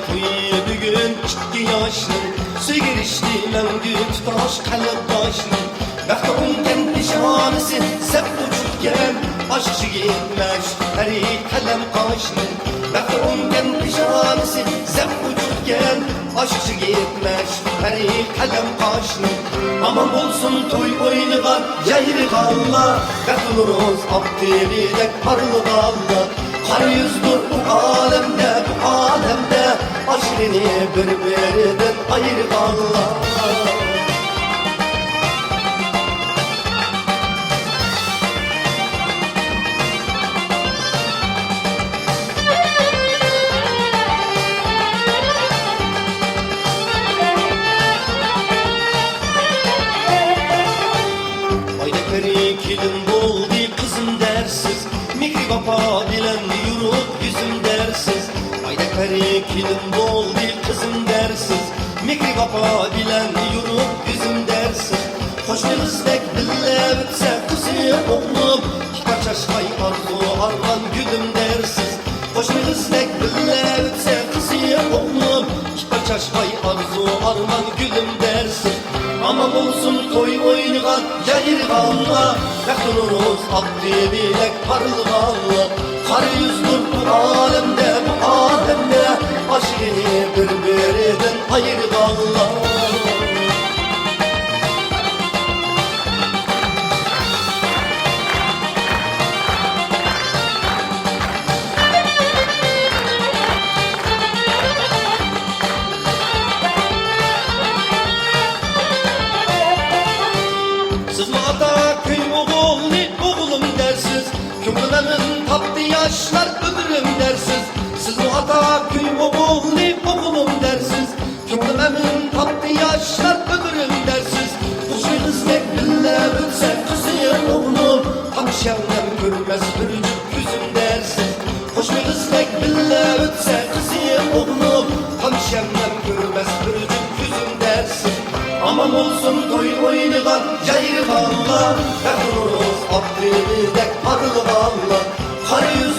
toyu bugün 2 yaşlı Söygirişli məngü tutaş qalb daşlı Bəxti onken nişanısı Zəb uçurken aşkı gitməş Həri qələm qaşlı Bəxti onken nişanısı Zəb uçurken aşkı gitməş Həri qələm qaşlı Aman olsun toy oynuğan Yayri qalla Qəxtuluruz abdilidək parlı qalla Kara yüzdür bu alemde, bu alemde Aşkını birbirinden ayrı qalla Kilim boldu kızım dersiz Mihri vapa bilen yuruk yüzüm dersiz Ayda peri kilim boldu kızım dersiz Mihri vapa bilen yuruk yüzüm dersiz Hoş bir ızdek dille bitse kızı oğlum Kaçaşkay arzu arman gülüm dersiz Hoş bir ızdek dille bitse kızı oğlum Kaçaşkay arzu arman gülüm dersiz Aman olsun toy oynuğan yayır qalla Yaxtuluruz abdilidək parlı qalla Kara yüzdür bu alemde, bu alemde Aşkını birbirinden ayrı qalla Kömürlemin tatlı yaşlar ömrüm dersiz Siz bu ata köy oğlum dersiz Kömürlemin tatlı yaşlar ömrüm dersiz Kuşunuz bekbille ötse kızıyım oğlum Hamşevnem görmez bürücük yüzüm dersiz Kuşunuz bekbille ötse kızıyım oğlum Hamşevnem görmez bürücük yüzüm dersiz Aman olsun toy oynuğan yayır qalla Yaxtuluruz abdilidək parlı qalla Kara yüz